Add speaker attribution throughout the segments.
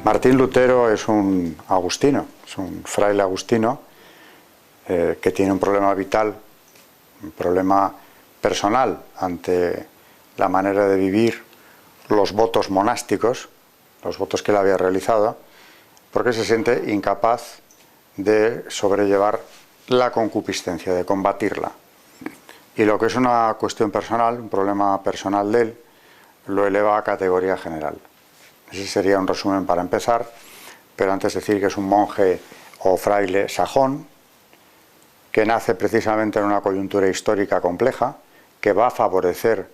Speaker 1: Martín Lutero es un agustino, es un fraile agustino que tiene un problema vital, un problema personal ante la manera de vivir, los votos monásticos, los votos que él había realizado, porque se siente incapaz de sobrellevar la concupiscencia, de combatirla. Y lo que es una cuestión personal, un problema personal de él, lo eleva a categoría general. Ese sería un resumen para empezar, pero antes decir que es un monje o fraile sajón, que nace precisamente en una coyuntura histórica compleja, que va a favorecer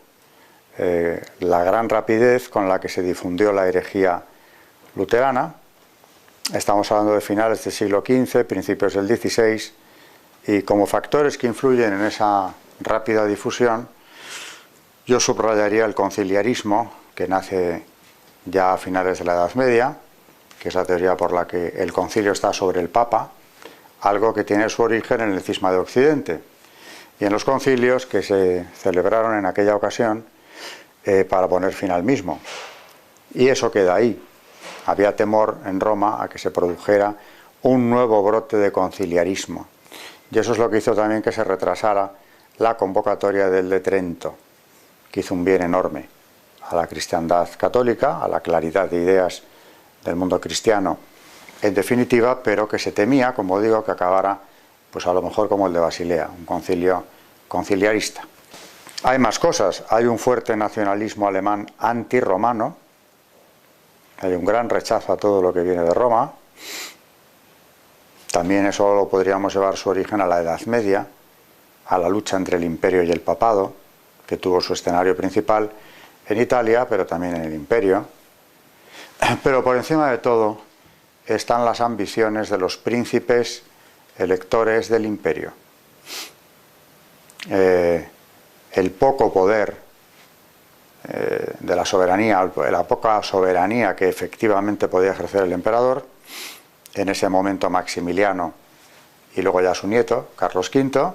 Speaker 1: la gran rapidez con la que se difundió la herejía luterana. Estamos hablando de finales del siglo XV, principios del XVI, y como factores que influyen en esa rápida difusión, yo subrayaría el conciliarismo, que nace ya a finales de la Edad Media, que es la teoría por la que el concilio está sobre el Papa, algo que tiene su origen en el cisma de Occidente, y en los concilios que se celebraron en aquella ocasión para poner fin al mismo. Y eso queda ahí. Había temor en Roma a que se produjera un nuevo brote de conciliarismo. Y eso es lo que hizo también que se retrasara la convocatoria del de Trento, que hizo un bien enorme a la cristiandad católica, a la claridad de ideas del mundo cristiano, en definitiva, pero que se temía, como digo, que acabara, pues a lo mejor como el de Basilea, un concilio conciliarista. Hay más cosas. Hay un fuerte nacionalismo alemán antirromano, hay un gran rechazo a todo lo que viene de Roma. También eso lo podríamos llevar su origen a la Edad Media, a la lucha entre el imperio y el papado, que tuvo su escenario principal en Italia, pero también en el imperio. Pero por encima de todo están las ambiciones de los príncipes electores del imperio. El poco poder de la soberanía, la poca soberanía que efectivamente podía ejercer el emperador, en ese momento Maximiliano y luego ya su nieto, Carlos V,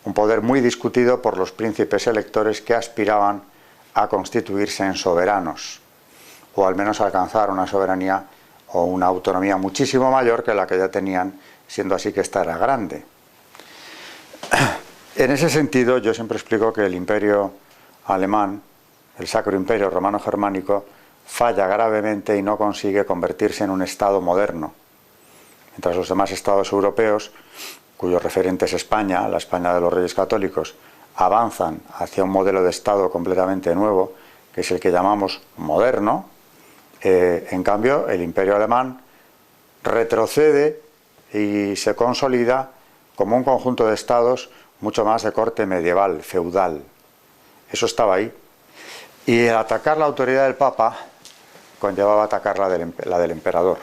Speaker 1: un poder muy discutido por los príncipes electores que aspiraban a constituirse en soberanos, o al menos a alcanzar una soberanía o una autonomía muchísimo mayor que la que ya tenían, siendo así que esta era grande. En ese sentido, yo siempre explico que el imperio alemán, el Sacro Imperio Romano-Germánico, falla gravemente y no consigue convertirse en un Estado moderno. Mientras los demás estados europeos, cuyo referente es España, la España de los Reyes Católicos, avanzan hacia un modelo de Estado completamente nuevo, que es el que llamamos moderno, en cambio el imperio alemán retrocede y se consolida como un conjunto de estados mucho más de corte medieval, feudal. Eso estaba ahí. Y el atacar la autoridad del Papa conllevaba atacar la del emperador.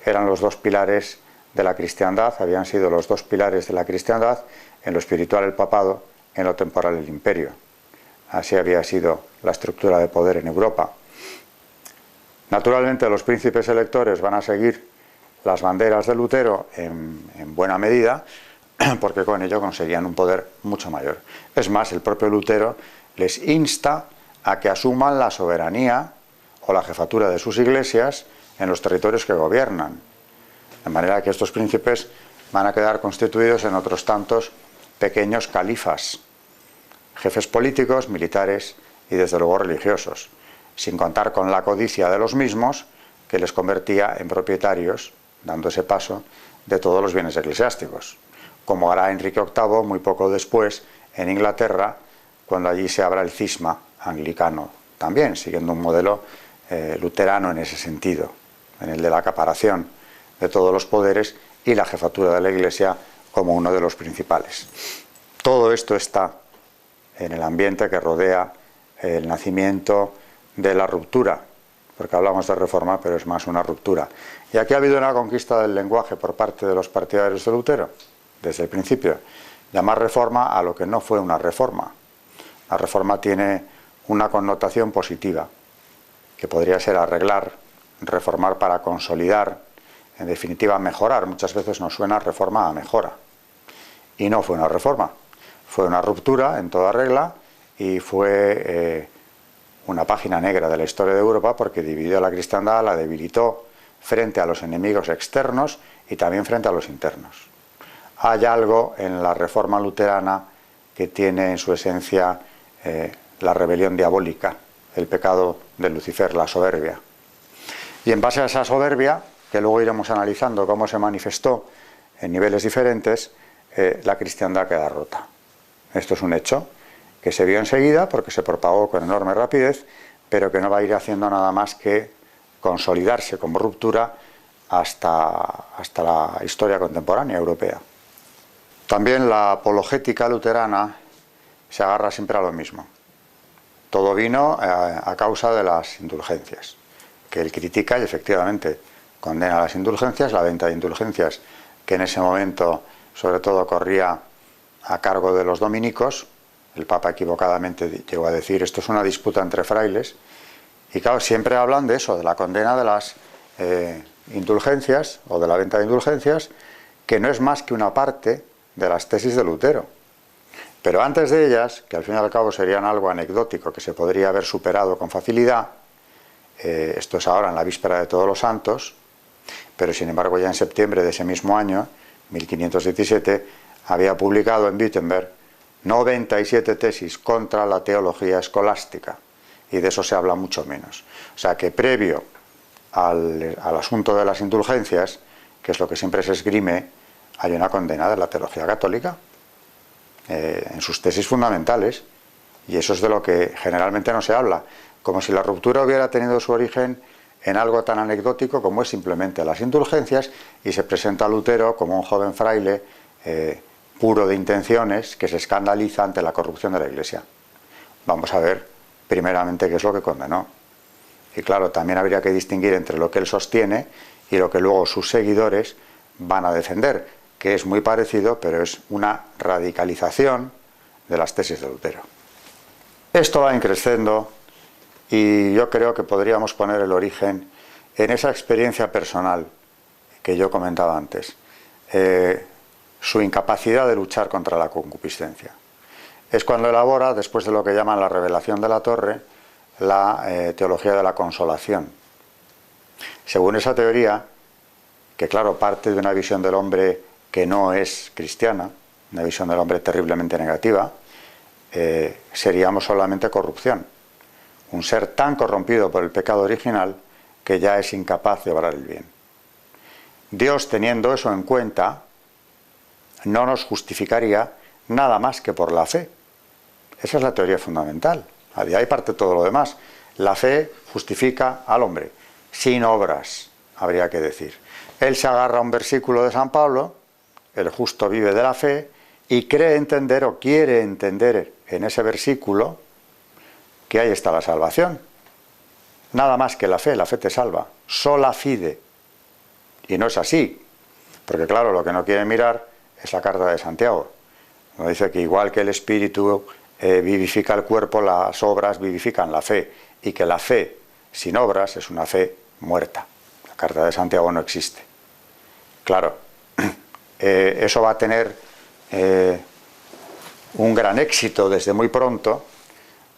Speaker 1: Eran los dos pilares de la cristiandad, habían sido los dos pilares de la cristiandad, en lo espiritual el papado, en lo temporal el imperio. Así había sido la estructura de poder en Europa. Naturalmente los príncipes electores van a seguir las banderas de Lutero en buena medida, porque con ello conseguían un poder mucho mayor. Es más, el propio Lutero les insta a que asuman la soberanía o la jefatura de sus iglesias en los territorios que gobiernan. De manera que estos príncipes van a quedar constituidos en otros tantos pequeños califas, jefes políticos, militares y desde luego religiosos, sin contar con la codicia de los mismos que les convertía en propietarios, dando ese paso, de todos los bienes eclesiásticos, como hará Enrique VIII muy poco después en Inglaterra, cuando allí se abra el cisma anglicano, también siguiendo un modelo luterano en ese sentido, en el de la acaparación de todos los poderes y la jefatura de la Iglesia como uno de los principales. Todo esto está en el ambiente que rodea el nacimiento de la ruptura, porque hablamos de reforma, pero es más una ruptura. Y aquí ha habido una conquista del lenguaje por parte de los partidarios de Lutero, desde el principio, llamar reforma a lo que no fue una reforma. La reforma tiene una connotación positiva, que podría ser arreglar, reformar para consolidar, en definitiva mejorar. Muchas veces nos suena reforma a mejora, y no fue una reforma, fue una ruptura en toda regla y fue una página negra de la historia de Europa porque dividió a la cristiandad, la debilitó frente a los enemigos externos y también frente a los internos. Hay algo en la reforma luterana que tiene en su esencia la rebelión diabólica, el pecado de Lucifer, la soberbia. Y en base a esa soberbia, que luego iremos analizando cómo se manifestó en niveles diferentes, la cristiandad queda rota. Esto es un hecho que se vio enseguida porque se propagó con enorme rapidez, pero que no va a ir haciendo nada más que consolidarse como ruptura hasta la historia contemporánea europea. También la apologética luterana se agarra siempre a lo mismo. Todo vino a causa de las indulgencias, que él critica y efectivamente condena las indulgencias, la venta de indulgencias, que en ese momento sobre todo corría a cargo de los dominicos. El Papa equivocadamente llegó a decir esto es una disputa entre frailes, y claro, siempre hablan de eso, de la condena de las indulgencias o de la venta de indulgencias, que no es más que una parte de las tesis de Lutero. Pero antes de ellas, que al fin y al cabo serían algo anecdótico que se podría haber superado con facilidad, esto es ahora en la víspera de Todos los Santos, pero sin embargo ya en septiembre de ese mismo año, 1517, había publicado en Wittenberg 97 tesis contra la teología escolástica, y de eso se habla mucho menos. O sea que previo al asunto de las indulgencias, que es lo que siempre se esgrime, hay una condena de la teología católica en sus tesis fundamentales, y eso es de lo que generalmente no se habla, como si la ruptura hubiera tenido su origen en algo tan anecdótico como es simplemente las indulgencias, y se presenta a Lutero como un joven fraile puro de intenciones que se escandaliza ante la corrupción de la Iglesia. Vamos a ver primeramente qué es lo que condenó. Y claro, también habría que distinguir entre lo que él sostiene y lo que luego sus seguidores van a defender, que es muy parecido, pero es una radicalización de las tesis de Lutero. Esto va increciendo y yo creo que podríamos poner el origen en esa experiencia personal que yo comentaba antes, su incapacidad de luchar contra la concupiscencia. Es cuando elabora, después de lo que llaman la revelación de la torre, la teología de la consolación. Según esa teoría, que claro, parte de una visión del hombre que no es cristiana, una visión del hombre terriblemente negativa, seríamos solamente corrupción. Un ser tan corrompido por el pecado original que ya es incapaz de obrar el bien. Dios, teniendo eso en cuenta, no nos justificaría nada más que por la fe. Esa es la teoría fundamental. De ahí parte todo lo demás. La fe justifica al hombre, sin obras, habría que decir. Él se agarra a un versículo de San Pablo, el justo vive de la fe, y cree entender o quiere entender en ese versículo que ahí está la salvación. Nada más que la fe te salva. Sola fide. Y no es así, porque claro, lo que no quiere mirar es la carta de Santiago. Donde dice que igual que el Espíritu vivifica el cuerpo, las obras vivifican la fe, y que la fe sin obras es una fe muerta. La carta de Santiago no existe. Claro, eso va a tener un gran éxito desde muy pronto,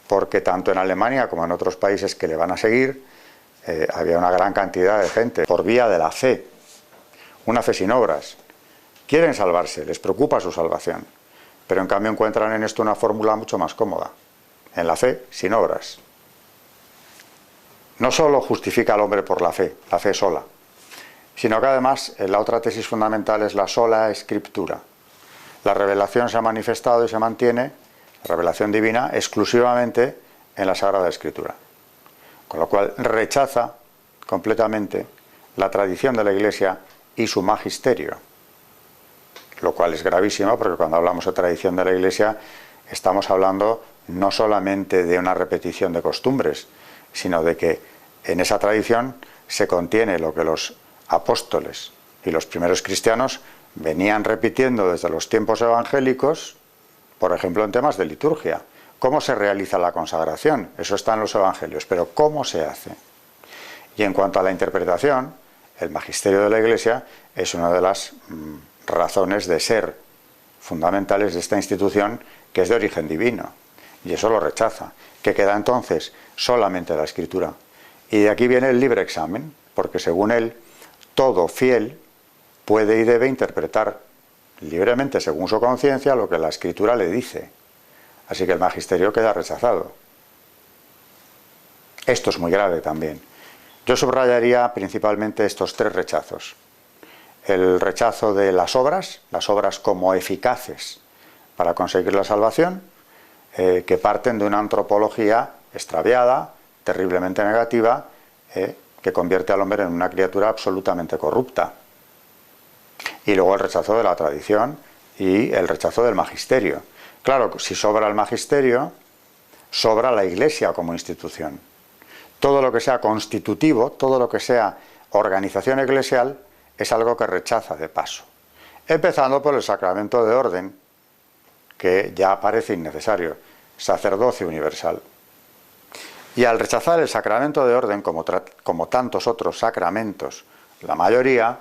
Speaker 1: porque tanto en Alemania como en otros países que le van a seguir, había una gran cantidad de gente por vía de la fe, una fe sin obras. Quieren salvarse, les preocupa su salvación, pero en cambio encuentran en esto una fórmula mucho más cómoda, en la fe sin obras. No solo justifica al hombre por la fe sola, sino que además la otra tesis fundamental es la sola escritura. La revelación se ha manifestado y se mantiene, la revelación divina, exclusivamente en la Sagrada Escritura. Con lo cual rechaza completamente la tradición de la Iglesia y su magisterio. Lo cual es gravísimo, porque cuando hablamos de tradición de la Iglesia estamos hablando no solamente de una repetición de costumbres, sino de que en esa tradición se contiene lo que los apóstoles y los primeros cristianos venían repitiendo desde los tiempos evangélicos, por ejemplo en temas de liturgia. ¿Cómo se realiza la consagración? Eso está en los evangelios, pero ¿cómo se hace? Y en cuanto a la interpretación, el magisterio de la Iglesia es una de las razones de ser fundamentales de esta institución, que es de origen divino. y eso lo rechaza, que queda entonces solamente la Escritura. Y de aquí viene el libre examen, porque según él, todo fiel puede y debe interpretar libremente, según su conciencia, lo que la Escritura le dice. Así que el magisterio queda rechazado. Esto es muy grave también. Yo subrayaría principalmente estos tres rechazos. El rechazo de las obras como eficaces para conseguir la salvación, que parten de una antropología extraviada, terriblemente negativa, que convierte al hombre en una criatura absolutamente corrupta. Y luego el rechazo de la tradición y el rechazo del magisterio. Claro, si sobra el magisterio, sobra la Iglesia como institución. Todo lo que sea constitutivo, todo lo que sea organización eclesial, es algo que rechaza de paso. Empezando por el sacramento de orden, que ya parece innecesario, sacerdocio universal. Y al rechazar el sacramento de orden, como tantos otros sacramentos, la mayoría,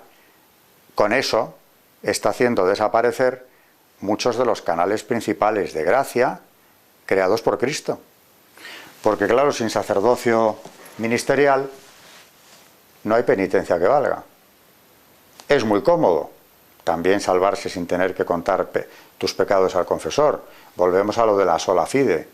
Speaker 1: con eso está haciendo desaparecer muchos de los canales principales de gracia creados por Cristo. Porque claro, sin sacerdocio ministerial no hay penitencia que valga. Es muy cómodo también salvarse sin tener que contar tus pecados al confesor. Volvemos a lo de la sola fide.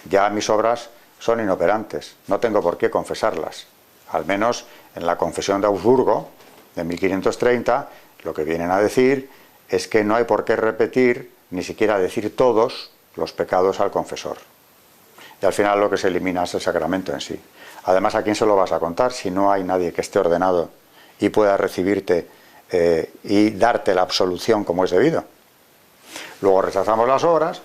Speaker 1: Ya mis obras son inoperantes, no tengo por qué confesarlas. Al menos en la Confesión de Augsburgo, de 1530, lo que vienen a decir es que no hay por qué repetir, ni siquiera decir todos, los pecados al confesor. Y al final lo que se elimina es el sacramento en sí. Además, ¿a quién se lo vas a contar si no hay nadie que esté ordenado y pueda recibirte y darte la absolución como es debido? Luego rechazamos las obras,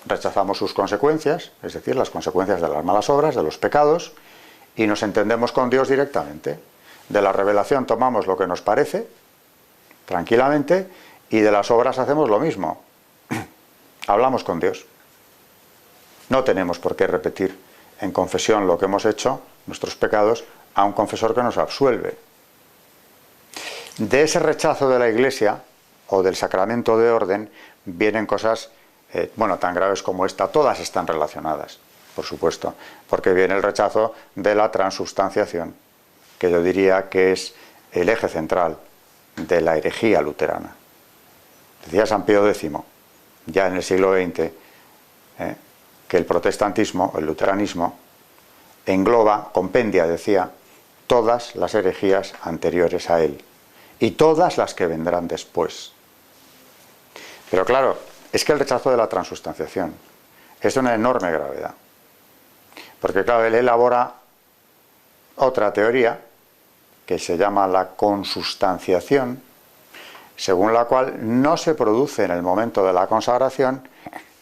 Speaker 1: rechazamos sus consecuencias, es decir, las consecuencias de las malas obras, de los pecados, y nos entendemos con Dios directamente. De la revelación tomamos lo que nos parece, tranquilamente, y de las obras hacemos lo mismo. Hablamos con Dios. No tenemos por qué repetir en confesión lo que hemos hecho, nuestros pecados, a un confesor que nos absuelve. De ese rechazo de la Iglesia o del sacramento de orden vienen cosas, tan graves como esta. Todas están relacionadas, por supuesto, porque viene el rechazo de la transubstanciación, que yo diría que es el eje central de la herejía luterana. Decía San Pío X, ya en el siglo XX, que el protestantismo, el luteranismo, engloba, compendia, decía, todas las herejías anteriores a él y todas las que vendrán después. Pero claro, es que el rechazo de la transubstanciación es de una enorme gravedad, porque claro, él elabora otra teoría que se llama la consubstanciación, según la cual no se produce en el momento de la consagración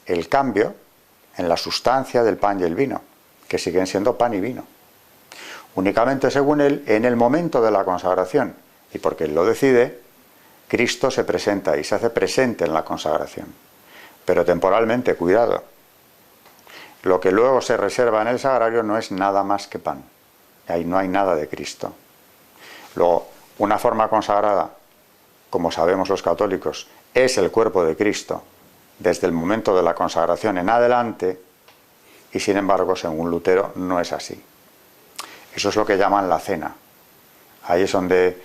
Speaker 1: el cambio en la sustancia del pan y el vino, que siguen siendo pan y vino. Únicamente, según él, en el momento de la consagración, y porque él lo decide, Cristo se presenta y se hace presente en la consagración. Pero temporalmente, cuidado. Lo que luego se reserva en el sagrario no es nada más que pan. Ahí no hay nada de Cristo. Luego, una forma consagrada, como sabemos los católicos, es el cuerpo de Cristo desde el momento de la consagración en adelante, y sin embargo, según Lutero, no es así. Eso es lo que llaman la cena. Ahí es donde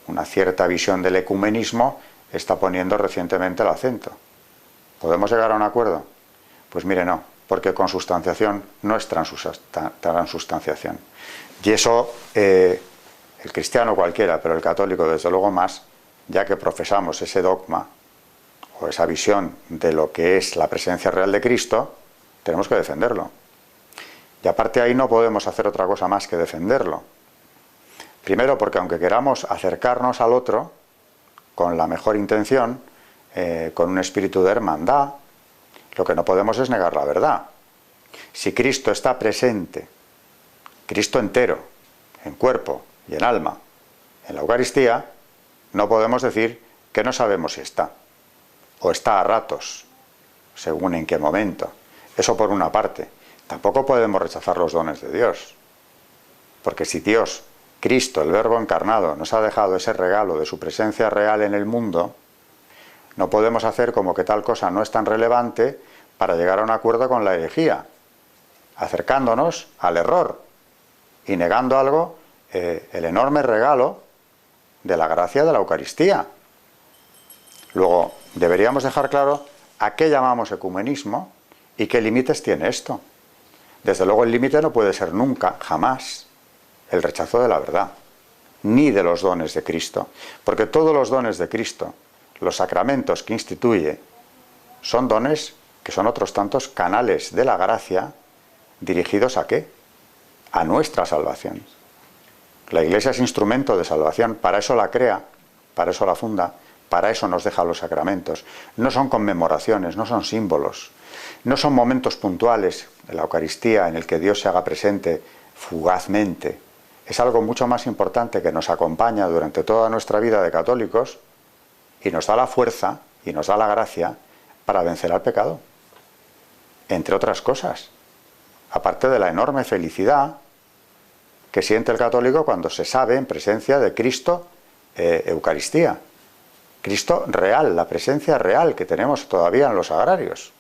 Speaker 1: una cierta visión del ecumenismo está poniendo recientemente el acento. ¿Podemos llegar a un acuerdo? Pues mire, no, porque consubstanciación no es transubstanciación. Y eso el cristiano cualquiera, pero el católico desde luego más, ya que profesamos ese dogma o esa visión de lo que es la presencia real de Cristo, tenemos que defenderlo. Y aparte ahí no podemos hacer otra cosa más que defenderlo. Primero porque aunque queramos acercarnos al otro con la mejor intención, con un espíritu de hermandad, lo que no podemos es negar la verdad. Si Cristo está presente, Cristo entero, en cuerpo y en alma, en la Eucaristía, no podemos decir que no sabemos si está, o está a ratos, según en qué momento. Eso por una parte. Tampoco podemos rechazar los dones de Dios, porque si Dios, Cristo, el Verbo encarnado, nos ha dejado ese regalo de su presencia real en el mundo, no podemos hacer como que tal cosa no es tan relevante para llegar a un acuerdo con la herejía, acercándonos al error y negando algo, el enorme regalo de la gracia de la Eucaristía. Luego, deberíamos dejar claro a qué llamamos ecumenismo y qué límites tiene esto. Desde luego el límite no puede ser nunca, jamás, el rechazo de la verdad, ni de los dones de Cristo, porque todos los dones de Cristo, los sacramentos que instituye, son dones que son otros tantos canales de la gracia dirigidos ¿a qué? A nuestra salvación. La Iglesia es instrumento de salvación, para eso la crea, para eso la funda, para eso nos deja los sacramentos. No son conmemoraciones, no son símbolos, no son momentos puntuales de la Eucaristía en el que Dios se haga presente fugazmente. Es algo mucho más importante que nos acompaña durante toda nuestra vida de católicos y nos da la fuerza y nos da la gracia para vencer al pecado, entre otras cosas, aparte de la enorme felicidad que siente el católico cuando se sabe en presencia de Cristo Eucaristía. Cristo real, la presencia real que tenemos todavía en los sagrarios.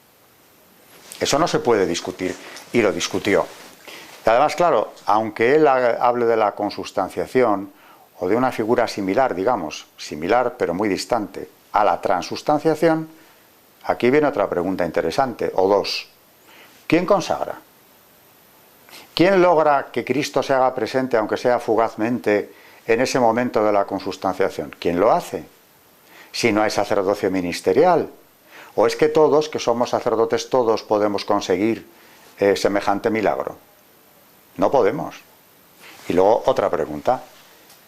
Speaker 1: Eso no se puede discutir, y lo discutió. Y además, claro, aunque él hable de la consubstanciación o de una figura similar, digamos, similar pero muy distante a la transustanciación, aquí viene otra pregunta interesante, o dos. ¿Quién consagra? ¿Quién logra que Cristo se haga presente, aunque sea fugazmente, en ese momento de la consubstanciación? ¿Quién lo hace? Si no hay sacerdocio ministerial. ¿O es que todos, que somos sacerdotes todos, podemos conseguir semejante milagro? No podemos. Y luego otra pregunta.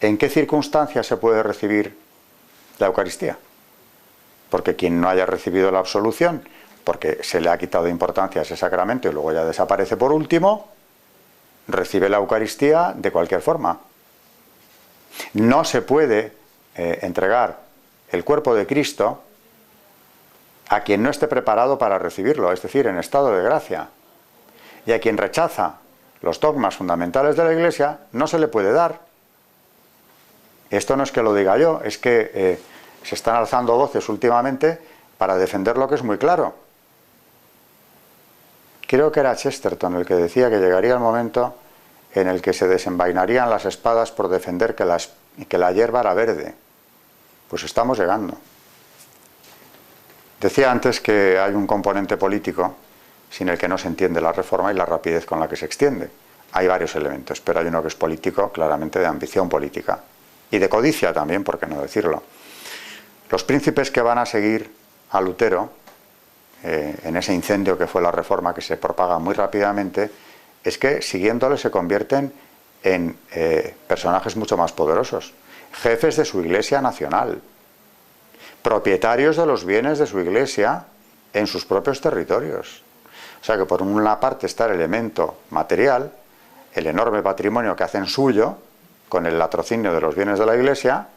Speaker 1: ¿En qué circunstancias se puede recibir la Eucaristía? Porque quien no haya recibido la absolución, porque se le ha quitado importancia a ese sacramento y luego ya desaparece por último, recibe la Eucaristía de cualquier forma. No se puede entregar el cuerpo de Cristo a quien no esté preparado para recibirlo, es decir, en estado de gracia. Y a quien rechaza los dogmas fundamentales de la Iglesia, no se le puede dar. Esto no es que lo diga yo, es que se están alzando voces últimamente para defender lo que es muy claro. Creo que era Chesterton el que decía que llegaría el momento en el que se desenvainarían las espadas por defender que la hierba era verde. Pues estamos llegando. Decía antes que hay un componente político sin el que no se entiende la reforma y la rapidez con la que se extiende. Hay varios elementos, pero hay uno que es político, claramente de ambición política. Y de codicia también, por qué no decirlo. Los príncipes que van a seguir a Lutero, en ese incendio que fue la reforma que se propaga muy rápidamente, es que siguiéndole se convierten en personajes mucho más poderosos, jefes de su iglesia nacional, propietarios de los bienes de su iglesia en sus propios territorios. O sea que por una parte está el elemento material, el enorme patrimonio que hacen suyo con el latrocinio de los bienes de la iglesia,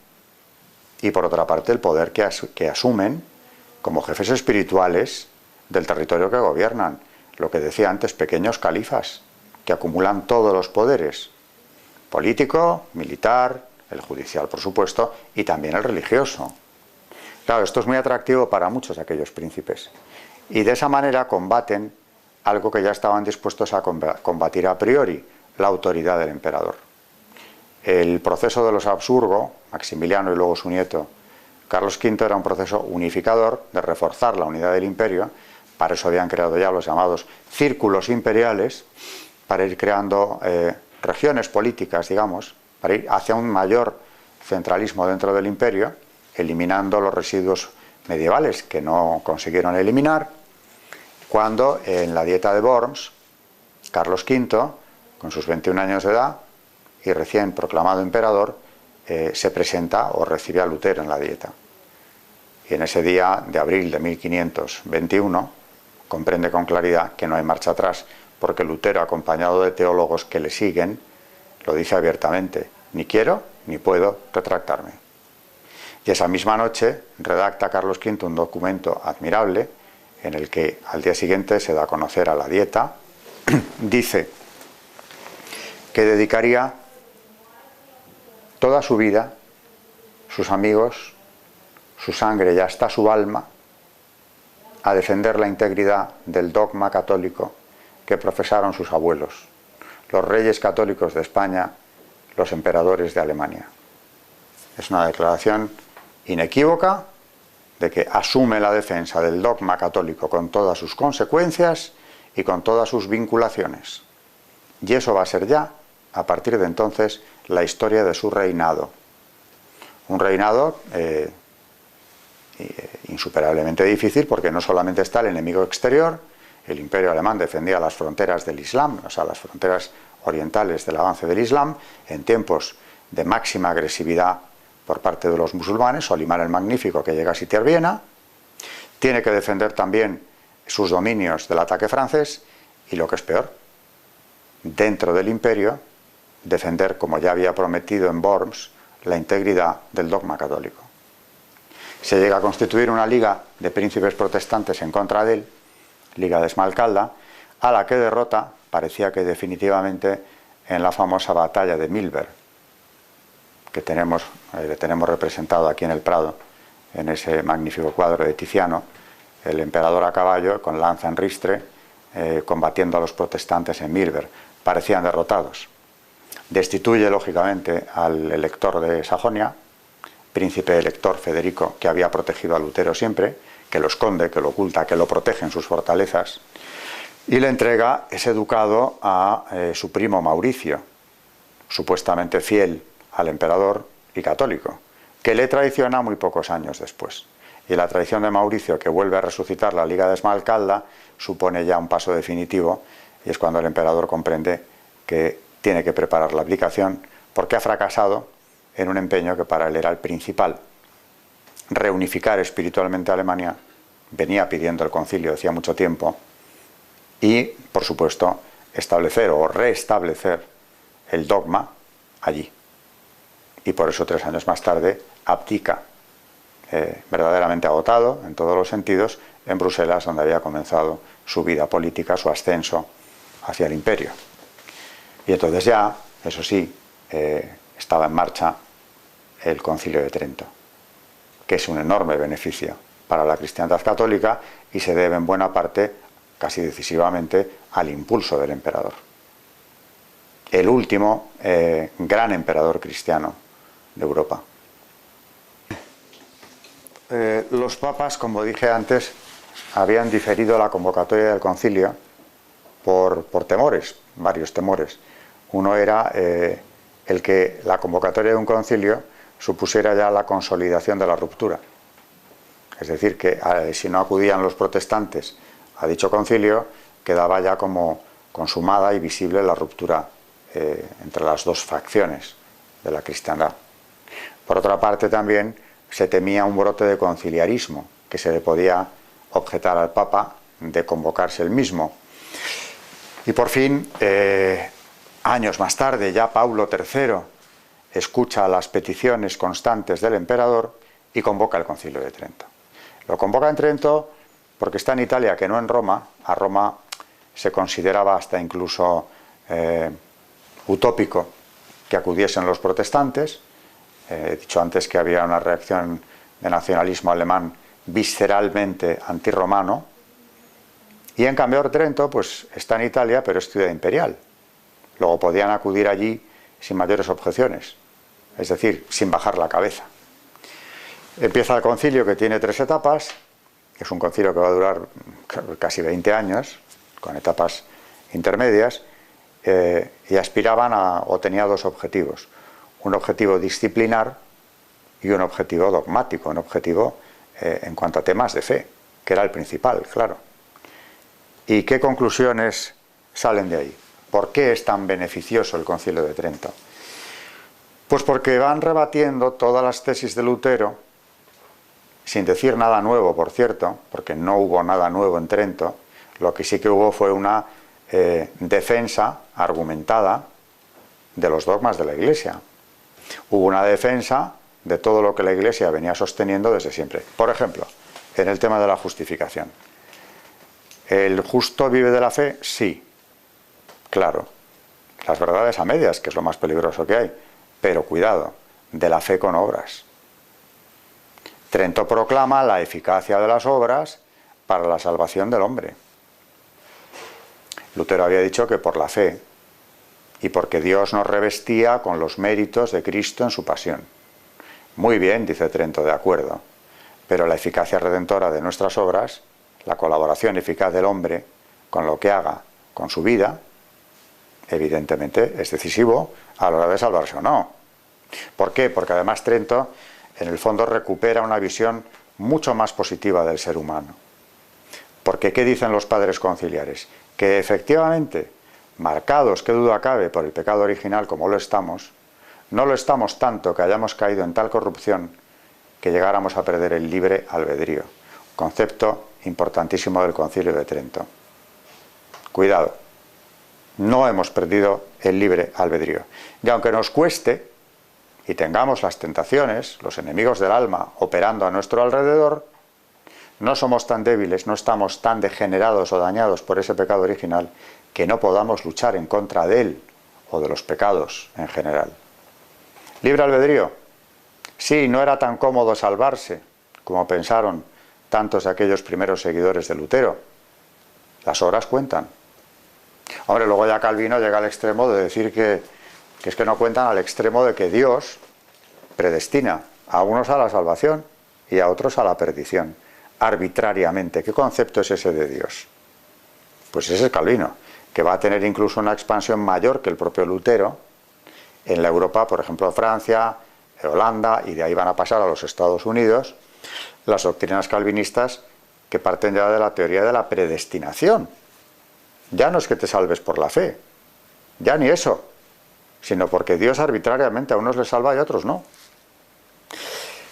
Speaker 1: y por otra parte el poder que asumen como jefes espirituales del territorio que gobiernan, lo que decía antes, pequeños califas que acumulan todos los poderes, político, militar, el judicial por supuesto, y también el religioso. Claro, esto es muy atractivo para muchos de aquellos príncipes, y de esa manera combaten algo que ya estaban dispuestos a combatir a priori, la autoridad del emperador. El proceso de los Habsburgo, Maximiliano y luego su nieto Carlos V, era un proceso unificador de reforzar la unidad del imperio. Para eso habían creado ya los llamados círculos imperiales, para ir creando regiones políticas, digamos, para ir hacia un mayor centralismo dentro del imperio, eliminando los residuos medievales que no consiguieron eliminar, cuando en la Dieta de Worms, Carlos V, con sus 21 años de edad y recién proclamado emperador, se presenta o recibe a Lutero en la Dieta. Y en ese día de abril de 1521 comprende con claridad que no hay marcha atrás, porque Lutero, acompañado de teólogos que le siguen, lo dice abiertamente: ni quiero ni puedo retractarme. Y esa misma noche redacta Carlos V un documento admirable en el que al día siguiente se da a conocer a la Dieta. Dice que dedicaría toda su vida, sus amigos, su sangre y hasta su alma a defender la integridad del dogma católico que profesaron sus abuelos, los reyes católicos de España, los emperadores de Alemania. Es una declaración inequívoca de que asume la defensa del dogma católico con todas sus consecuencias y con todas sus vinculaciones. Y eso va a ser ya, a partir de entonces, la historia de su reinado. Un reinado insuperablemente difícil, porque no solamente está el enemigo exterior, el imperio alemán defendía las fronteras del Islam, o sea, las fronteras orientales del avance del Islam, en tiempos de máxima agresividad por parte de los musulmanes, Solimán el Magnífico, que llega a sitiar Viena, tiene que defender también sus dominios del ataque francés, y lo que es peor, dentro del imperio, defender, como ya había prometido en Worms, la integridad del dogma católico. Se llega a constituir una liga de príncipes protestantes en contra de él, Liga de Esmalcalda, a la que derrota, parecía que definitivamente, en la famosa batalla de Milberg, que tenemos representado aquí en el Prado, en ese magnífico cuadro de Tiziano, el emperador a caballo, con lanza en ristre, combatiendo a los protestantes en Milberg. Parecían derrotados. Destituye, lógicamente, al elector de Sajonia, príncipe elector Federico, que había protegido a Lutero siempre, que lo esconde, que lo oculta, que lo protege en sus fortalezas, y le entrega ese ducado a su primo Mauricio, supuestamente fiel al emperador y católico, que le traiciona muy pocos años después. Y la traición de Mauricio, que vuelve a resucitar la Liga de Esmalcalda, supone ya un paso definitivo, y es cuando el emperador comprende que tiene que preparar la abdicación, porque ha fracasado en un empeño que para él era el principal: reunificar espiritualmente a Alemania. Venía pidiendo el concilio hacía mucho tiempo, y, por supuesto, establecer o restablecer el dogma allí. Y por eso 3 años más tarde abdica, verdaderamente agotado en todos los sentidos, en Bruselas, donde había comenzado su vida política, su ascenso hacia el imperio. Y entonces ya, eso sí, estaba en marcha el Concilio de Trento, que es un enorme beneficio para la cristiandad católica y se debe en buena parte, casi decisivamente, al impulso del emperador. El último gran emperador cristiano de Europa. Los papas, como dije antes, habían diferido la convocatoria del concilio por temores, varios temores. Uno era el que la convocatoria de un concilio supusiera ya la consolidación de la ruptura. Es decir, que si no acudían los protestantes a dicho concilio, quedaba ya como consumada y visible la ruptura entre las dos facciones de la cristiandad. Por otra parte, también se temía un brote de conciliarismo, que se le podía objetar al Papa de convocarse él mismo. Y por fin, años más tarde, ya Paulo III escucha las peticiones constantes del emperador y convoca el Concilio de Trento. Lo convoca en Trento porque está en Italia, que no en Roma. A Roma se consideraba hasta incluso utópico que acudiesen los protestantes. He dicho antes que había una reacción de nacionalismo alemán visceralmente antirromano. Y en cambio Trento pues está en Italia, pero es ciudad imperial. Luego podían acudir allí sin mayores objeciones, es decir, sin bajar la cabeza. Empieza el concilio, que tiene 3 etapas. Es un concilio que va a durar casi 20 años, con etapas intermedias, y aspiraban o tenía 2 objetivos. Un objetivo disciplinar y un objetivo dogmático, un objetivo en cuanto a temas de fe, que era el principal, claro. ¿Y qué conclusiones salen de ahí? ¿Por qué es tan beneficioso el Concilio de Trento? Pues porque van rebatiendo todas las tesis de Lutero, sin decir nada nuevo, por cierto, porque no hubo nada nuevo en Trento. Lo que sí que hubo fue una defensa argumentada de los dogmas de la Iglesia. Hubo una defensa de todo lo que la Iglesia venía sosteniendo desde siempre. Por ejemplo, en el tema de la justificación. ¿El justo vive de la fe? Sí, claro. Las verdades a medias, que es lo más peligroso que hay. Pero cuidado, de la fe con obras. Trento proclama la eficacia de las obras para la salvación del hombre. Lutero había dicho que por la fe y porque Dios nos revestía con los méritos de Cristo en su pasión. Muy bien, dice Trento, de acuerdo, pero la eficacia redentora de nuestras obras, la colaboración eficaz del hombre con lo que haga con su vida, evidentemente es decisivo a la hora de salvarse o no. ¿Por qué? Porque además Trento, en el fondo, recupera una visión mucho más positiva del ser humano. Porque ¿qué dicen los padres conciliares? Que efectivamente, marcados, qué duda cabe, por el pecado original como lo estamos, no lo estamos tanto que hayamos caído en tal corrupción que llegáramos a perder el libre albedrío. Concepto importantísimo del Concilio de Trento. Cuidado, no hemos perdido el libre albedrío. Y aunque nos cueste y tengamos las tentaciones, los enemigos del alma operando a nuestro alrededor, no somos tan débiles, no estamos tan degenerados o dañados por ese pecado original que no podamos luchar en contra de él o de los pecados en general. ¿Libre albedrío? Sí, no era tan cómodo salvarse como pensaron tantos de aquellos primeros seguidores de Lutero. Las obras cuentan. Hombre, luego ya Calvino llega al extremo de decir que es que no cuentan, al extremo de que Dios predestina a unos a la salvación y a otros a la perdición, arbitrariamente. ¿Qué concepto es ese de Dios? Pues ese es Calvino, que va a tener incluso una expansión mayor que el propio Lutero en la Europa, por ejemplo, Francia, Holanda, y de ahí van a pasar a los Estados Unidos, las doctrinas calvinistas que parten ya de la teoría de la predestinación. Ya no es que te salves por la fe, ya ni eso, sino porque Dios arbitrariamente a unos les salva y a otros no.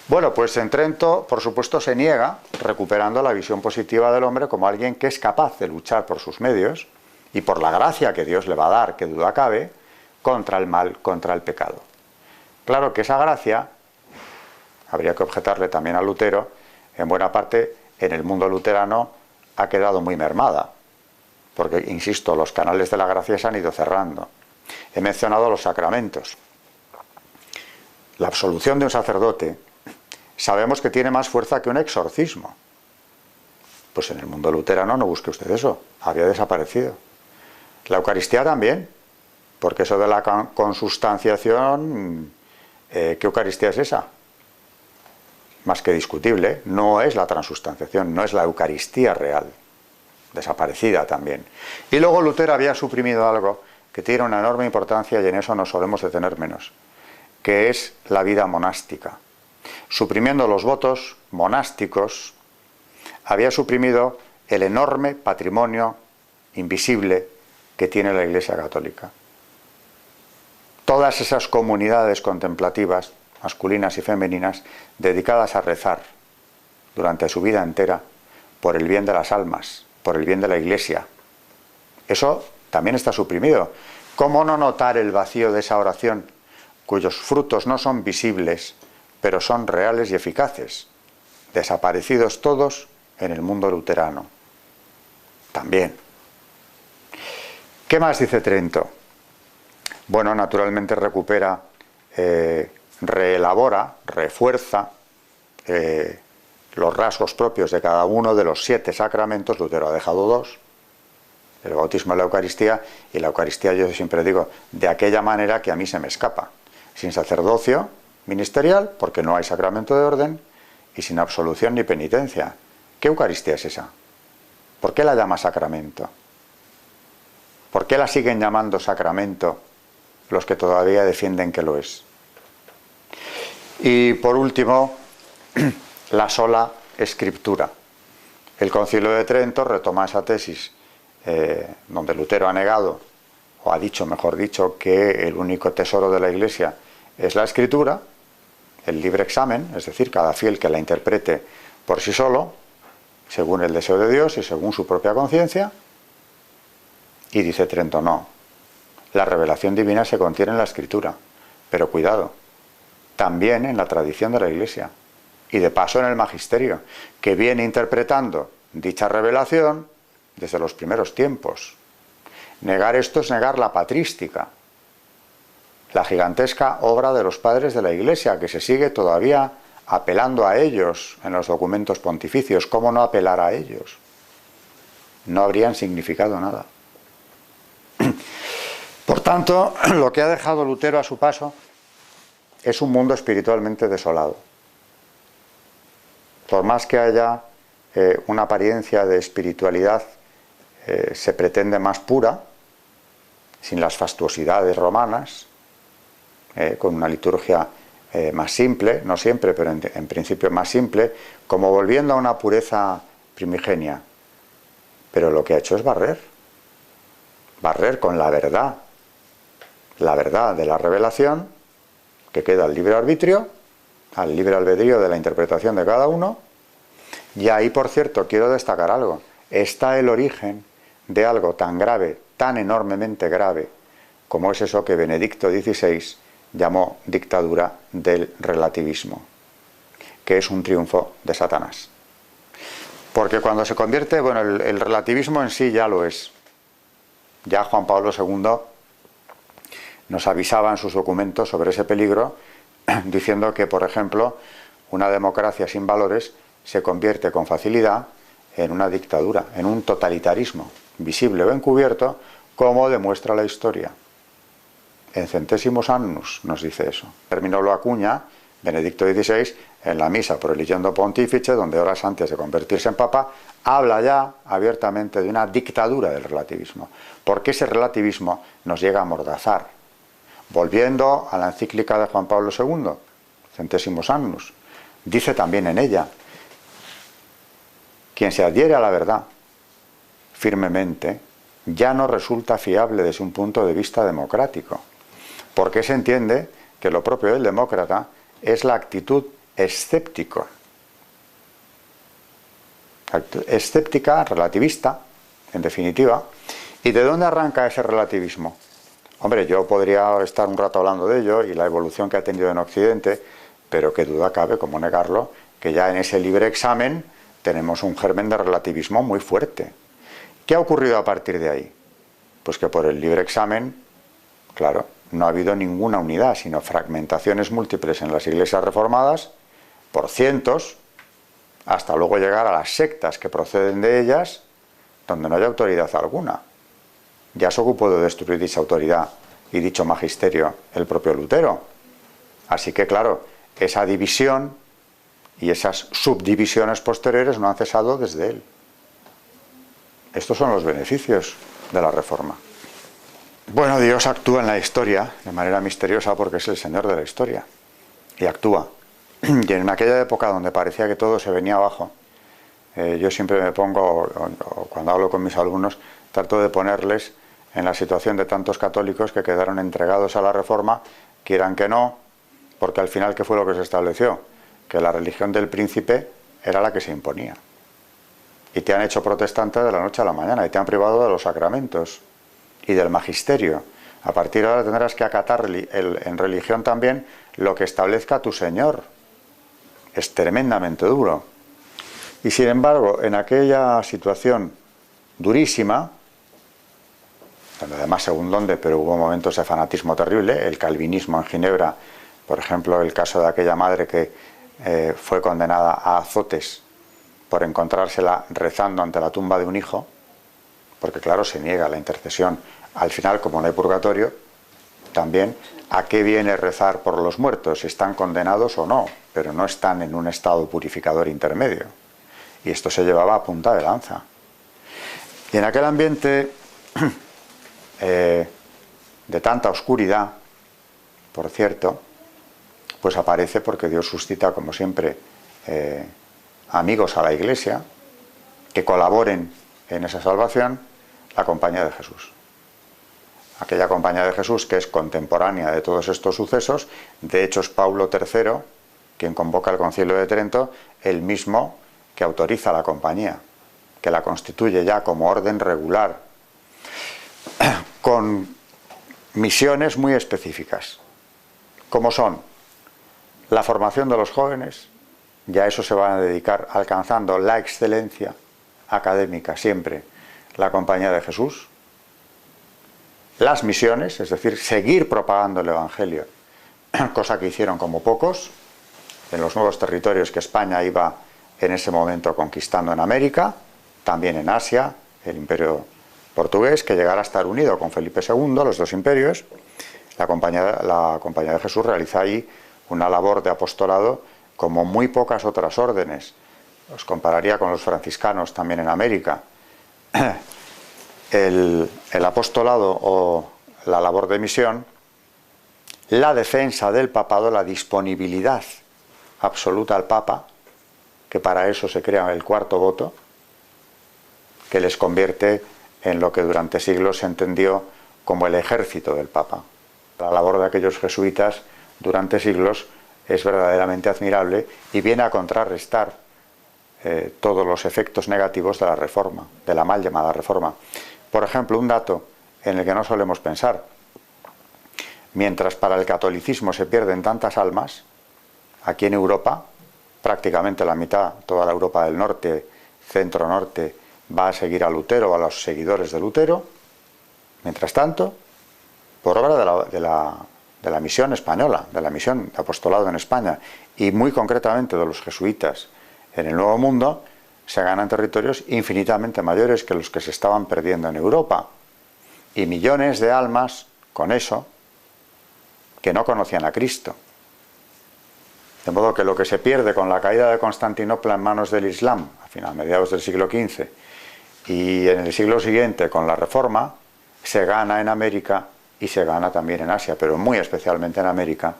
Speaker 1: Bueno, pues en Trento, por supuesto, se niega, recuperando la visión positiva del hombre como alguien que es capaz de luchar por sus medios y por la gracia que Dios le va a dar, que duda cabe, contra el mal, contra el pecado. Claro que esa gracia, habría que objetarle también a Lutero, en buena parte en el mundo luterano ha quedado muy mermada, porque, insisto, los canales de la gracia se han ido cerrando. He mencionado los sacramentos. La absolución de un sacerdote sabemos que tiene más fuerza que un exorcismo. Pues en el mundo luterano no busque usted eso, había desaparecido. La Eucaristía también, porque eso de la consustanciación, ¿qué Eucaristía es esa? Más que discutible, no es la transustanciación, no es la Eucaristía real, desaparecida también. Y luego Lutero había suprimido algo que tiene una enorme importancia y en eso nos solemos detener menos, que es la vida monástica. Suprimiendo los votos monásticos, había suprimido el enorme patrimonio invisible que tiene la Iglesia Católica. Todas esas comunidades contemplativas, masculinas y femeninas, dedicadas a rezar durante su vida entera por el bien de las almas, por el bien de la Iglesia. Eso también está suprimido. ¿Cómo no notar el vacío de esa oración, cuyos frutos no son visibles, pero son reales y eficaces? Desaparecidos todos en el mundo luterano. También. ¿Qué más dice Trento? Bueno, naturalmente recupera, reelabora, refuerza los rasgos propios de cada uno de los 7 sacramentos. Lutero ha dejado 2, el bautismo y la Eucaristía, y la Eucaristía, yo siempre digo, de aquella manera que a mí se me escapa, sin sacerdocio ministerial, porque no hay sacramento de orden, y sin absolución ni penitencia. ¿Qué Eucaristía es esa? ¿Por qué la llama sacramento? ¿Por qué la siguen llamando sacramento los que todavía defienden que lo es? Y por último, la sola escritura. El Concilio de Trento retoma esa tesis donde Lutero ha negado, o ha dicho, mejor dicho, que el único tesoro de la Iglesia es la Escritura, el libre examen, es decir, cada fiel que la interprete por sí solo, según el deseo de Dios y según su propia conciencia. Y dice Trento, no, la revelación divina se contiene en la Escritura, pero cuidado, también en la tradición de la Iglesia, y de paso en el magisterio, que viene interpretando dicha revelación desde los primeros tiempos. Negar esto es negar la patrística, la gigantesca obra de los padres de la Iglesia, que se sigue todavía apelando a ellos en los documentos pontificios. ¿Cómo no apelar a ellos? no habrían significado nada. Por tanto, lo que ha dejado Lutero a su paso es un mundo espiritualmente desolado. Por más que haya una apariencia de espiritualidad, se pretende más pura, sin las fastuosidades romanas, con una liturgia más simple, no siempre, pero en principio más simple, como volviendo a una pureza primigenia. Pero lo que ha hecho es barrer con la verdad de la revelación, que queda al libre arbitrio, al libre albedrío de la interpretación de cada uno. Y ahí, por cierto, quiero destacar algo: está el origen de algo tan grave, tan enormemente grave, como es eso que Benedicto XVI llamó dictadura del relativismo, que es un triunfo de Satanás. Porque cuando se convierte, bueno, el relativismo en sí ya lo es. Ya Juan Pablo II nos avisaba en sus documentos sobre ese peligro, diciendo que, por ejemplo, una democracia sin valores se convierte con facilidad en una dictadura, en un totalitarismo, visible o encubierto, como demuestra la historia. En Centésimos Annus nos dice eso. Terminó lo acuña Benedicto XVI en la misa por Religiondo Pontifice, donde horas antes de convertirse en papa habla ya abiertamente de una dictadura del relativismo, porque ese relativismo nos llega a amordazar. Volviendo a la encíclica de Juan Pablo II, Centésimos Annus, dice también en ella: quien se adhiere a la verdad firmemente ya no resulta fiable desde un punto de vista democrático, porque se entiende que lo propio del demócrata es la actitud escéptica, relativista, en definitiva. ¿Y de dónde arranca ese relativismo? Hombre, yo podría estar un rato hablando de ello y la evolución que ha tenido en Occidente, pero qué duda cabe, cómo negarlo, que ya en ese libre examen tenemos un germen de relativismo muy fuerte. ¿Qué ha ocurrido a partir de ahí? Pues que por el libre examen, claro, no ha habido ninguna unidad, sino fragmentaciones múltiples en las iglesias reformadas, por cientos, hasta luego llegar a las sectas que proceden de ellas, donde no hay autoridad alguna. Ya se ocupó de destruir dicha autoridad y dicho magisterio el propio Lutero. Así que, claro, esa división y esas subdivisiones posteriores no han cesado desde él. Estos son los beneficios de la Reforma. Bueno, Dios actúa en la historia de manera misteriosa porque es el Señor de la historia. Y actúa. Y en aquella época donde parecía que todo se venía abajo, yo siempre me pongo, o cuando hablo con mis alumnos, trato de ponerles en la situación de tantos católicos que quedaron entregados a la Reforma, quieran que no, porque al final, ¿qué fue lo que se estableció? Que la religión del príncipe era la que se imponía. Y te han hecho protestante de la noche a la mañana, y te han privado de los sacramentos y del magisterio. A partir de ahora tendrás que acatar en religión también lo que establezca tu Señor. Es tremendamente duro. Y sin embargo, en aquella situación durísima, donde además según dónde, pero hubo momentos de fanatismo terrible, el calvinismo en Ginebra, por ejemplo, el caso de aquella madre que fue condenada a azotes por encontrársela rezando ante la tumba de un hijo, porque claro, se niega la intercesión. Al final, como no hay purgatorio, también, ¿a qué viene rezar por los muertos? Si están condenados o no, pero no están en un estado purificador intermedio. Y esto se llevaba a punta de lanza. Y en aquel ambiente de tanta oscuridad, por cierto, pues aparece, porque Dios suscita, como siempre, amigos a la Iglesia que colaboren en esa salvación, la Compañía de Jesús. Aquella Compañía de Jesús que es contemporánea de todos estos sucesos. De hecho, es Paulo III quien convoca el Concilio de Trento, el mismo que autoriza la Compañía, que la constituye ya como orden regular, con misiones muy específicas, como son la formación de los jóvenes. Ya a eso se van a dedicar, alcanzando la excelencia académica siempre, la Compañía de Jesús. Las misiones, es decir, seguir propagando el Evangelio, cosa que hicieron como pocos, en los nuevos territorios que España iba en ese momento conquistando en América, también en Asia, el imperio portugués, que llegara a estar unido con Felipe II, los dos imperios. La Compañía de Jesús realiza ahí una labor de apostolado como muy pocas otras órdenes. Os compararía con los franciscanos también en América. El apostolado o la labor de misión, la defensa del papado, la disponibilidad absoluta al papa, que para eso se crea el cuarto voto, que les convierte en lo que durante siglos se entendió como el ejército del papa. La labor de aquellos jesuitas durante siglos es verdaderamente admirable y viene a contrarrestar todos los efectos negativos de la reforma, de la mal llamada reforma. Por ejemplo, un dato en el que no solemos pensar: mientras para el catolicismo se pierden tantas almas, aquí en Europa, prácticamente la mitad, toda la Europa del norte, centro-norte, va a seguir a Lutero, a los seguidores de Lutero. Mientras tanto, por obra de la misión española, de la misión de apostolado en España, y muy concretamente de los jesuitas en el Nuevo Mundo, se ganan territorios infinitamente mayores que los que se estaban perdiendo en Europa. Y millones de almas, con eso, que no conocían a Cristo. De modo que lo que se pierde con la caída de Constantinopla en manos del Islam, a mediados del siglo XV, y en el siglo siguiente con la Reforma, se gana en América y se gana también en Asia, pero muy especialmente en América,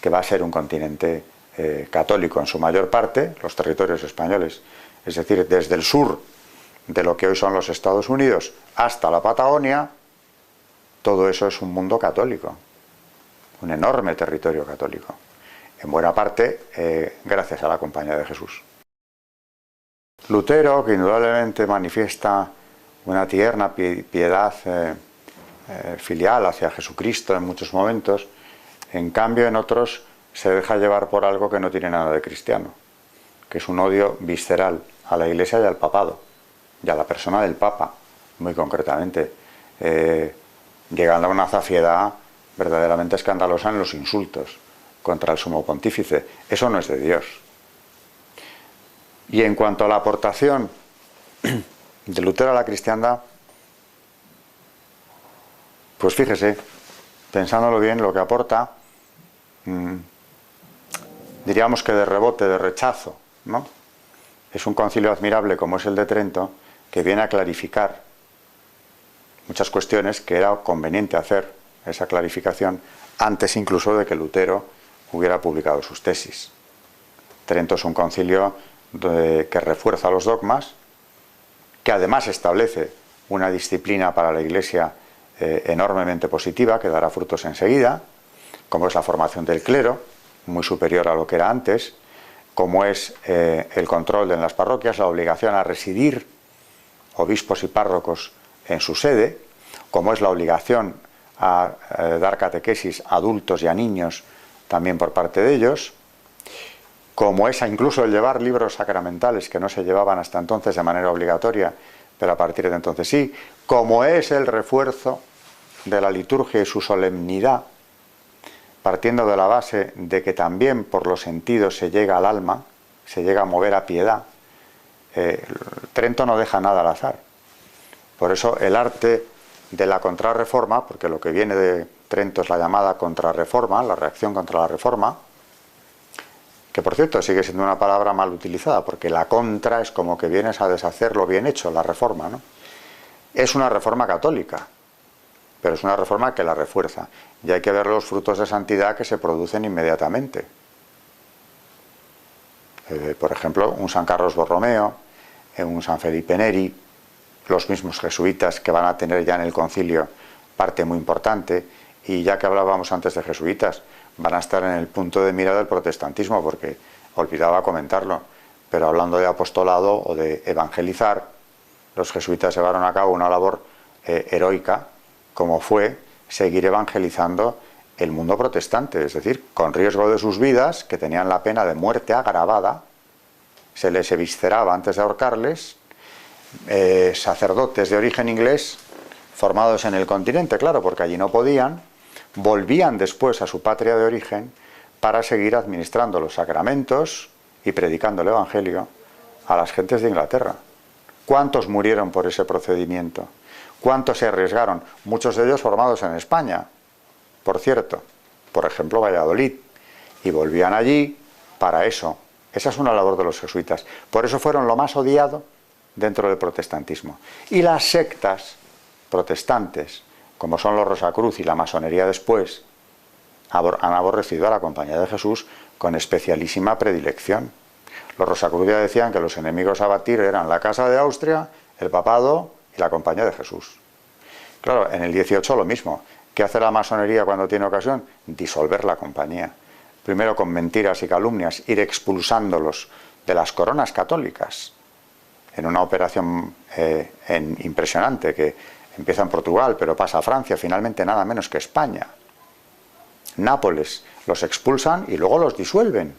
Speaker 1: que va a ser un continente católico en su mayor parte, los territorios españoles, es decir, desde el sur de lo que hoy son los Estados Unidos hasta la Patagonia, todo eso es un mundo católico, un enorme territorio católico, en buena parte gracias a la Compañía de Jesús. Lutero, que indudablemente manifiesta una tierna piedad filial hacia Jesucristo en muchos momentos, en cambio en otros se deja llevar por algo que no tiene nada de cristiano, que es un odio visceral a la Iglesia y al papado, y a la persona del Papa, muy concretamente, llegando a una zafiedad verdaderamente escandalosa en los insultos contra el sumo pontífice. Eso no es de Dios. Y en cuanto a la aportación de Lutero a la cristiandad, pues fíjese, pensándolo bien, lo que aporta, diríamos que de rebote, de rechazo, ¿no? Es un concilio admirable como es el de Trento, que viene a clarificar muchas cuestiones que era conveniente hacer esa clarificación antes incluso de que Lutero hubiera publicado sus tesis. Trento es un concilio que refuerza los dogmas, que además establece una disciplina para la Iglesia enormemente positiva, que dará frutos enseguida, como es la formación del clero, muy superior a lo que era antes, como es el control en las parroquias, la obligación a residir obispos y párrocos en su sede, como es la obligación a dar catequesis a adultos y a niños también por parte de ellos, como es incluso el llevar libros sacramentales que no se llevaban hasta entonces de manera obligatoria, pero a partir de entonces sí, como es el refuerzo de la liturgia y su solemnidad, partiendo de la base de que también por los sentidos se llega al alma, se llega a mover a piedad. Trento no deja nada al azar. Por eso el arte de la contrarreforma, porque lo que viene de Trento es la llamada contrarreforma, la reacción contra la reforma, que por cierto sigue siendo una palabra mal utilizada, porque la contra es como que vienes a deshacer lo bien hecho, la reforma, ¿no? Es una reforma católica, pero es una reforma que la refuerza, y hay que ver los frutos de santidad que se producen inmediatamente. Por ejemplo, un San Carlos Borromeo, un San Felipe Neri, los mismos jesuitas que van a tener ya en el concilio parte muy importante, y ya que hablábamos antes de jesuitas, van a estar en el punto de mira del protestantismo, porque olvidaba comentarlo, pero hablando de apostolado o de evangelizar, los jesuitas llevaron a cabo una labor heroica, como fue seguir evangelizando el mundo protestante, es decir, con riesgo de sus vidas, que tenían la pena de muerte agravada, se les evisceraba antes de ahorcarles, sacerdotes de origen inglés, formados en el continente, claro, porque allí no podían, volvían después a su patria de origen para seguir administrando los sacramentos y predicando el Evangelio a las gentes de Inglaterra. ¿Cuántos murieron por ese procedimiento? ¿Cuántos se arriesgaron? Muchos de ellos formados en España, por cierto, por ejemplo Valladolid, y volvían allí para eso. Esa es una labor de los jesuitas. Por eso fueron lo más odiado dentro del protestantismo. Y las sectas protestantes, como son los Rosacruz y la masonería después, han aborrecido a la Compañía de Jesús con especialísima predilección. Los Rosacruz ya decían que los enemigos a batir eran la Casa de Austria, el Papado y la Compañía de Jesús. Claro, en el 18 lo mismo. ¿Qué hace la masonería cuando tiene ocasión? Disolver la compañía. Primero con mentiras y calumnias, ir expulsándolos de las coronas católicas, en una operación impresionante que empieza en Portugal, pero pasa a Francia, finalmente nada menos que España. Nápoles, los expulsan y luego los disuelven.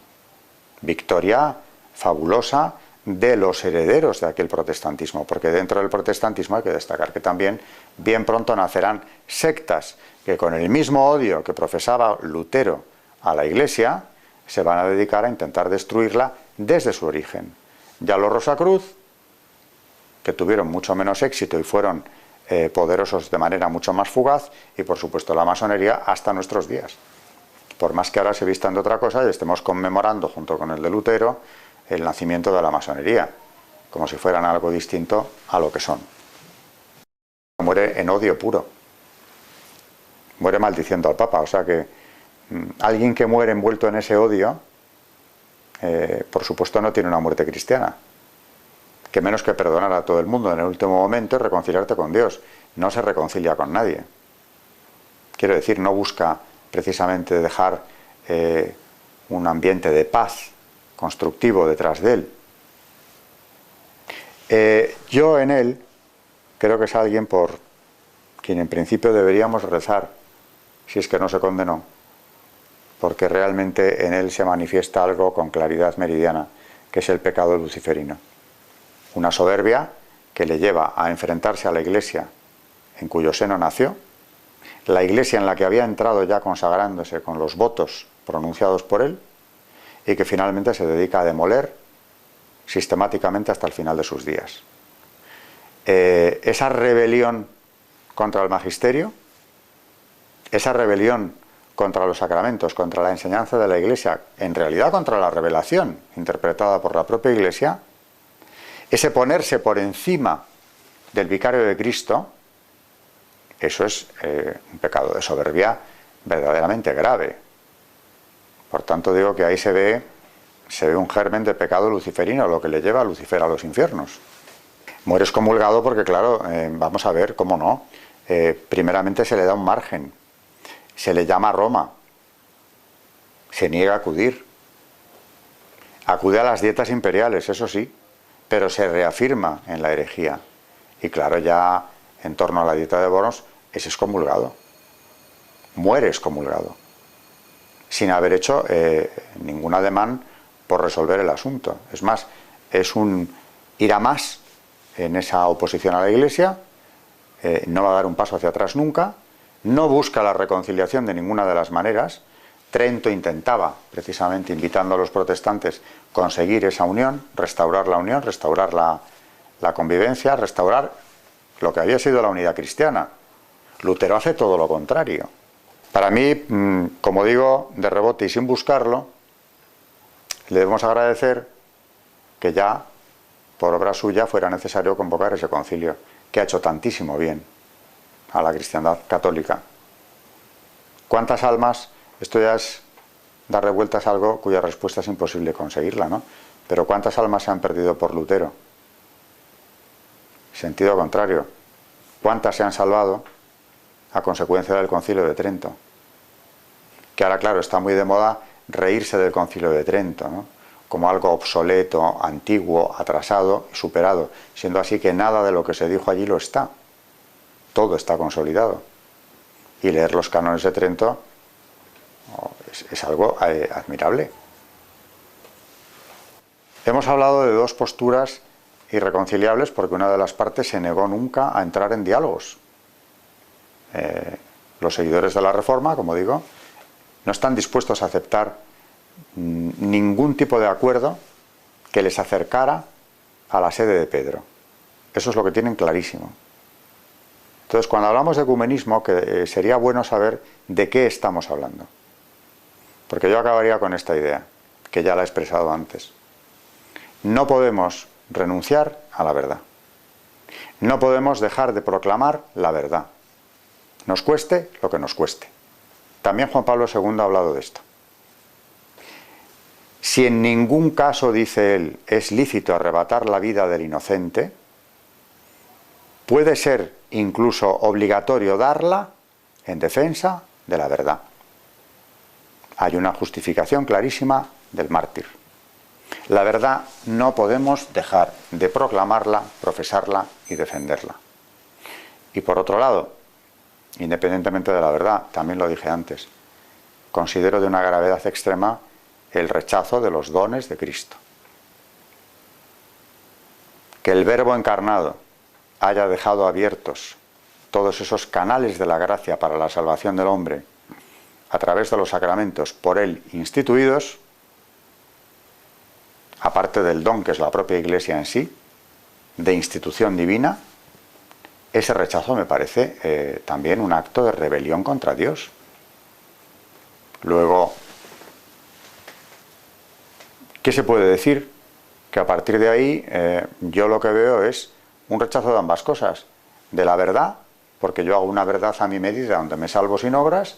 Speaker 1: Victoria fabulosa de los herederos de aquel protestantismo, porque dentro del protestantismo hay que destacar que también bien pronto nacerán sectas que con el mismo odio que profesaba Lutero a la Iglesia se van a dedicar a intentar destruirla desde su origen. Ya los Rosacruz, que tuvieron mucho menos éxito y fueron poderosos de manera mucho más fugaz, y por supuesto la masonería hasta nuestros días. Por más que ahora se vistan de otra cosa y estemos conmemorando junto con el de Lutero el nacimiento de la masonería, como si fueran algo distinto a lo que son. Muere en odio puro, muere maldiciendo al Papa, o sea que alguien que muere envuelto en ese odio, por supuesto no tiene una muerte cristiana, que menos que perdonar a todo el mundo en el último momento y reconciliarte con Dios. No se reconcilia con nadie. Quiero decir, no busca precisamente dejar un ambiente de paz constructivo detrás de él. Yo en él creo que es alguien por quien en principio deberíamos rezar, si es que no se condenó, porque realmente en él se manifiesta algo con claridad meridiana, que es el pecado luciferino. Una soberbia que le lleva a enfrentarse a la Iglesia en cuyo seno nació, la Iglesia en la que había entrado ya consagrándose con los votos pronunciados por él, y que finalmente se dedica a demoler sistemáticamente hasta el final de sus días. Esa rebelión contra el magisterio, esa rebelión contra los sacramentos, contra la enseñanza de la Iglesia, en realidad contra la revelación interpretada por la propia Iglesia, ese ponerse por encima del vicario de Cristo, eso es un pecado de soberbia verdaderamente grave. Por tanto, digo que ahí se ve un germen de pecado luciferino, lo que le lleva a Lucifer a los infiernos. Muere excomulgado porque, claro, vamos a ver, cómo no. Primeramente se le da un margen, se le llama a Roma, se niega a acudir. Acude a las dietas imperiales, eso sí, pero se reafirma en la herejía. Y claro, ya en torno a la dieta de Worms es excomulgado. Muere excomulgado, sin haber hecho ningún ademán por resolver el asunto. Es más, es un ir a más en esa oposición a la Iglesia, no va a dar un paso hacia atrás nunca, no busca la reconciliación de ninguna de las maneras. Trento intentaba, precisamente invitando a los protestantes, conseguir esa unión, restaurar la convivencia, restaurar lo que había sido la unidad cristiana. Lutero hace todo lo contrario. Para mí, como digo, de rebote y sin buscarlo, le debemos agradecer que ya, por obra suya, fuera necesario convocar ese concilio, que ha hecho tantísimo bien a la cristiandad católica. ¿Cuántas almas? Esto ya es darle vueltas a algo cuya respuesta es imposible conseguirla, ¿no? Pero ¿cuántas almas se han perdido por Lutero? Sentido contrario. ¿Cuántas se han salvado a consecuencia del Concilio de Trento? Que ahora, claro, está muy de moda reírse del Concilio de Trento, ¿no? Como algo obsoleto, antiguo, atrasado y superado, siendo así que nada de lo que se dijo allí lo está. Todo está consolidado. Y leer los cánones de Trento es algo admirable. Hemos hablado de dos posturas irreconciliables porque una de las partes se negó nunca a entrar en diálogos. Los seguidores de la Reforma, como digo, no están dispuestos a aceptar ningún tipo de acuerdo que les acercara a la sede de Pedro. Eso es lo que tienen clarísimo. Entonces, cuando hablamos de ecumenismo, que sería bueno saber de qué estamos hablando. Porque yo acabaría con esta idea, que ya la he expresado antes. No podemos renunciar a la verdad. No podemos dejar de proclamar la verdad. Nos cueste lo que nos cueste. También Juan Pablo II ha hablado de esto. Si en ningún caso, dice él, es lícito arrebatar la vida del inocente, puede ser incluso obligatorio darla en defensa de la verdad. Hay una justificación clarísima del mártir. La verdad no podemos dejar de proclamarla, profesarla y defenderla. Y por otro lado, independientemente de la verdad, también lo dije antes, considero de una gravedad extrema el rechazo de los dones de Cristo. Que el Verbo encarnado haya dejado abiertos todos esos canales de la gracia para la salvación del hombre a través de los sacramentos por él instituidos, aparte del don que es la propia Iglesia en sí, de institución divina, ese rechazo me parece también un acto de rebelión contra Dios. Luego, ¿qué se puede decir? Que a partir de ahí yo lo que veo es un rechazo de ambas cosas. De la verdad, porque yo hago una verdad a mi medida donde me salvo sin obras.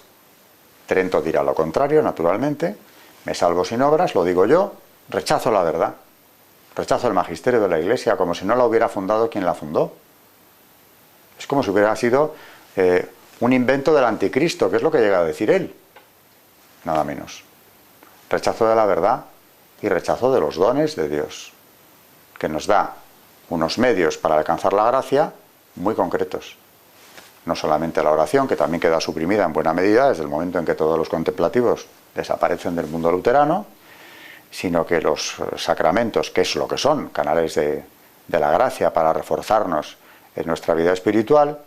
Speaker 1: Trento dirá lo contrario, naturalmente. Me salvo sin obras, lo digo yo, rechazo la verdad. Rechazo el magisterio de la Iglesia como si no la hubiera fundado quien la fundó. Es como si hubiera sido un invento del anticristo, que es lo que llega a decir él. Nada menos. Rechazo de la verdad y rechazo de los dones de Dios, que nos da unos medios para alcanzar la gracia muy concretos. No solamente la oración, que también queda suprimida en buena medida desde el momento en que todos los contemplativos desaparecen del mundo luterano, sino que los sacramentos, que es lo que son, canales de la gracia para reforzarnos en nuestra vida espiritual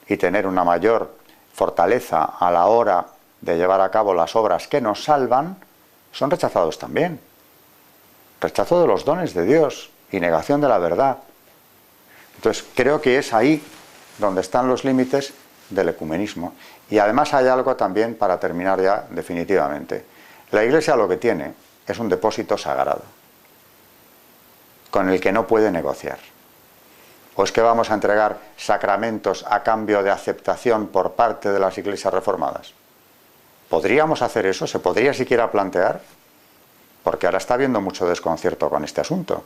Speaker 1: y tener una mayor fortaleza a la hora de llevar a cabo las obras que nos salvan, son rechazados también. Rechazo de los dones de Dios y negación de la verdad. Entonces, creo que es ahí donde están los límites del ecumenismo. Y además hay algo también, para terminar ya definitivamente. La Iglesia lo que tiene es un depósito sagrado, con el que no puede negociar. ¿O es que vamos a entregar sacramentos a cambio de aceptación por parte de las iglesias reformadas? ¿Podríamos hacer eso? ¿Se podría siquiera plantear? Porque ahora está habiendo mucho desconcierto con este asunto.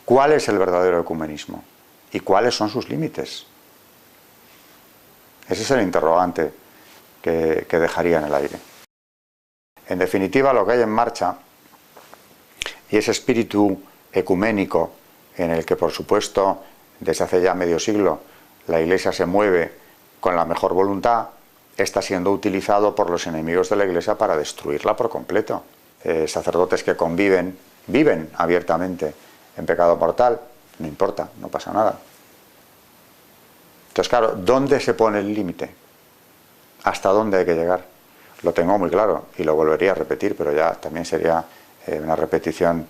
Speaker 1: ¿Cuál es el verdadero ecumenismo? ¿Y cuáles son sus límites? Ese es el interrogante que dejaría en el aire. En definitiva, lo que hay en marcha, y ese espíritu ecuménico en el que, por supuesto, desde hace ya medio siglo, la Iglesia se mueve con la mejor voluntad, está siendo utilizado por los enemigos de la Iglesia para destruirla por completo. Sacerdotes que viven abiertamente en pecado mortal, no importa, no pasa nada. Entonces, claro, ¿dónde se pone el límite? ¿Hasta dónde hay que llegar? Lo tengo muy claro y lo volvería a repetir, pero ya también sería una repetición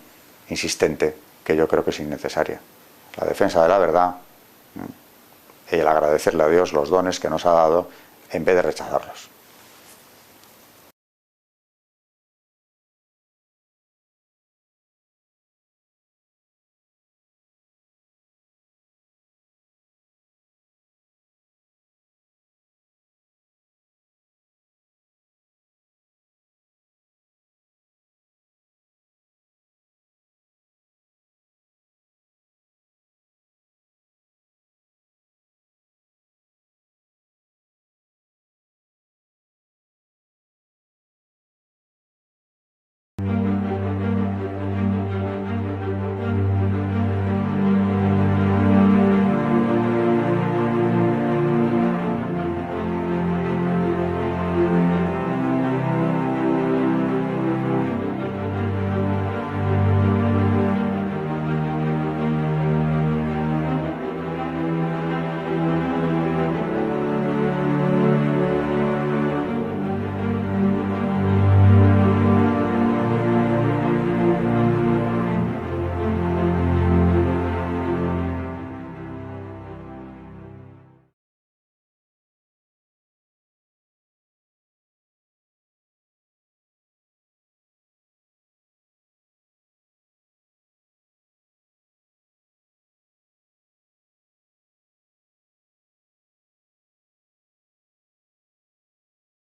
Speaker 1: insistente que yo creo que es innecesaria. La defensa de la verdad y el agradecerle a Dios los dones que nos ha dado en vez de rechazarlos.